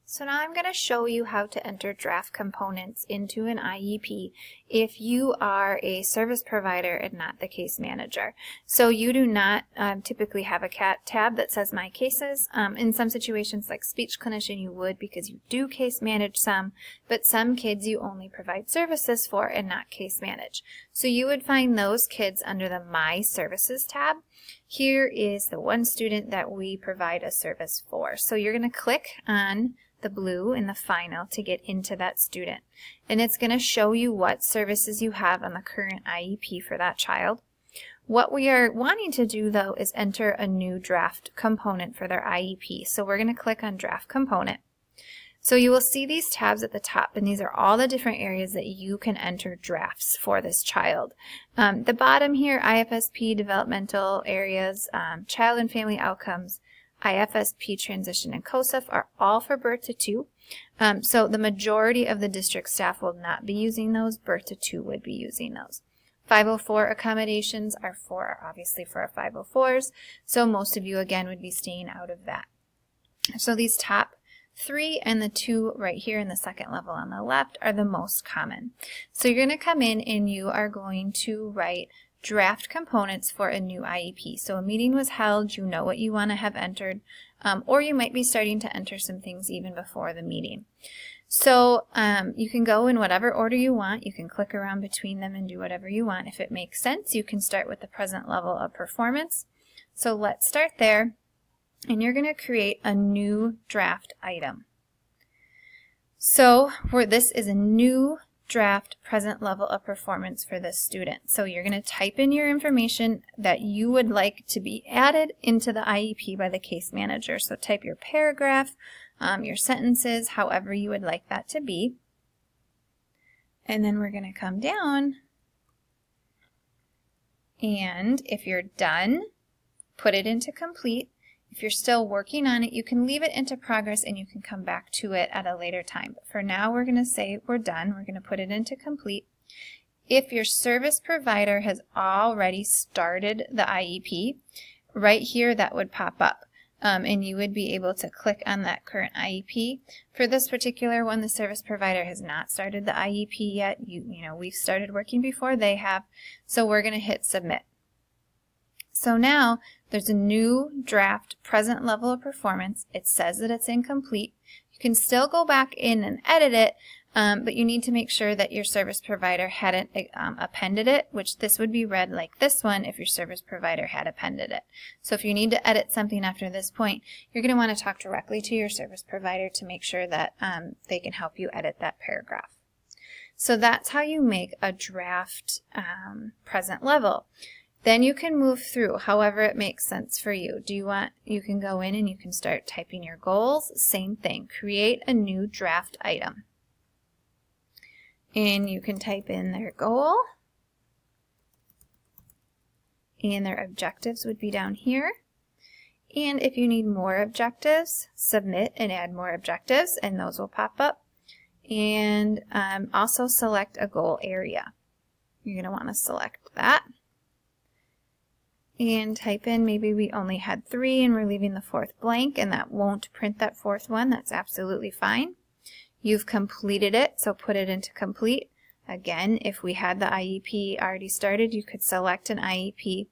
So now I'm going to show you how to enter draft components into an IEP if you are a service provider and not the case manager. So you do not typically have a tab that says My Cases. In some situations like speech clinician you would, because you do case manage some, but some kids you only provide services for and not case manage. So you would find those kids under the My Services tab. Here is the one student that we provide a service for. So you're going to click on the blue in the final to get into that student, and it's going to show you what services you have on the current IEP for that child. What we are wanting to do though is enter a new draft component for their IEP, so we're going to click on draft component. So you will see these tabs at the top, and these are all the different areas that you can enter drafts for this child. The bottom here, IFSP developmental areas, child and family outcomes, IFSP transition, and COSF are all for birth to 2. So the majority of the district staff will not be using those. Birth to 2 would be using those. 504 accommodations are obviously for our 504s, so most of you again would be staying out of that. So these top 3 and the 2 right here in the second level on the left are the most common. So you're going to come in and you are going to write draft components for a new IEP. So a meeting was held, you know what you want to have entered, or you might be starting to enter some things even before the meeting. So you can go in whatever order you want. You can click around between them and do whatever you want. If it makes sense, you can start with the present level of performance. So let's start there, and you're going to create a new draft item. So this is a new draft present level of performance for this student. So you're going to type in your information that you would like to be added into the IEP by the case manager. So type your paragraph, your sentences, however you would like that to be. And then we're going to come down, and if you're done, put it into complete. If you're still working on it, you can leave it into progress and you can come back to it at a later time. But for now, we're going to say we're done. We're going to put it into complete. If your service provider has already started the IEP, right here that would pop up. And you would be able to click on that current IEP. For this particular one, the service provider has not started the IEP yet. You know, we've started working before they have. So we're going to hit submit. So now there's a new draft present level of performance. It says that it's incomplete. You can still go back in and edit it, but you need to make sure that your service provider hadn't appended it, which this would be read like this one if your service provider had appended it. So if you need to edit something after this point, you're going to want to talk directly to your service provider to make sure that they can help you edit that paragraph. So that's how you make a draft present level. Then you can move through however it makes sense for you. You can go in and you can start typing your goals. Same thing, create a new draft item. And you can type in their goal. And their objectives would be down here. And if you need more objectives, submit and add more objectives, and those will pop up. And also select a goal area. You're going to want to select that. And type in, maybe we only had 3 and we're leaving the 4th blank, and that won't print that 4th one. That's absolutely fine. You've completed it, so put it into complete. Again, if we had the IEP already started, you could select an IEP.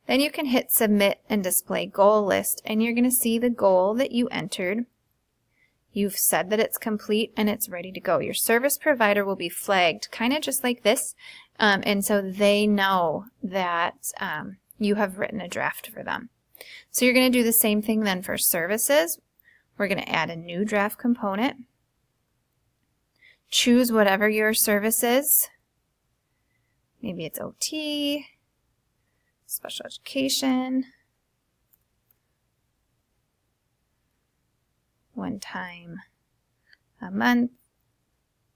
Then you can hit submit and display goal list, and you're going to see the goal that you entered. You've said that it's complete and it's ready to go. Your service provider will be flagged kind of just like this, and so they know that you have written a draft for them. So you're going to do the same thing then for services. We're going to add a new draft component. Choose whatever your service is. Maybe it's OT, special education, one time a month.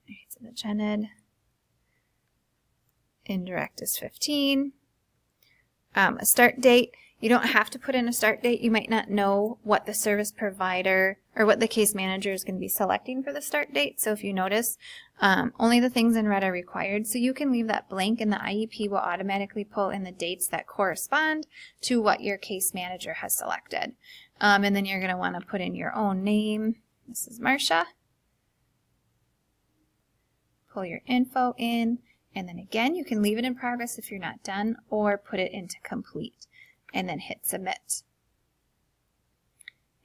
It's in the gen ed. Indirect is 15. A start date, you don't have to put in a start date. You might not know what the service provider or what the case manager is going to be selecting for the start date. So if you notice, only the things in red are required. So you can leave that blank, and the IEP will automatically pull in the dates that correspond to what your case manager has selected. And then you're going to want to put in your own name, This is Marcia. Pull your info in, and then again, you can leave it in progress if you're not done, or put it into complete, and then hit submit.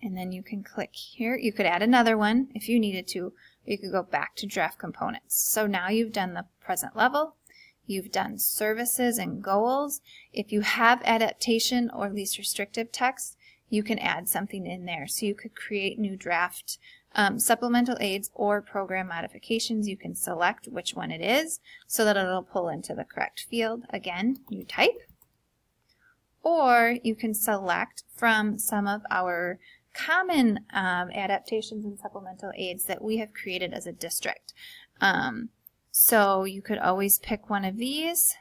And then you can click here. You could add another one if you needed to. You could go back to draft components. So now you've done the present level. You've done services and goals. If you have adaptation or least restrictive text, you can add something in there. So you could create new draft supplemental aids or program modifications. You can select which one it is so that it'll pull into the correct field. Again, you type. Or you can select from some of our common adaptations and supplemental aids that we have created as a district. So you could always pick one of these,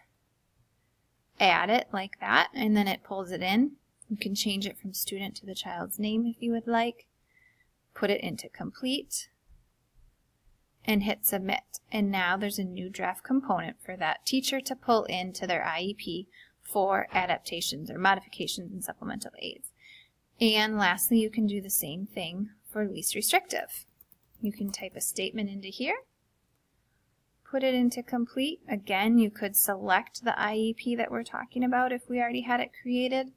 add it like that, and then it pulls it in. You can change it from student to the child's name if you would like. Put it into complete and hit submit. And now there's a new draft component for that teacher to pull into their IEP for adaptations or modifications and supplemental aids. And lastly, you can do the same thing for least restrictive. You can type a statement into here, put it into complete. Again, you could select the IEP that we're talking about if we already had it created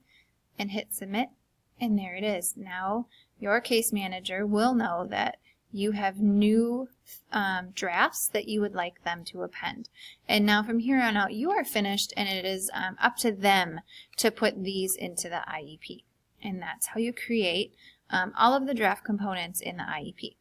and hit submit. And there it is. Now your case manager will know that you have new drafts that you would like them to append. And now from here on out, you are finished, and it is up to them to put these into the IEP. And that's how you create all of the draft components in the IEP.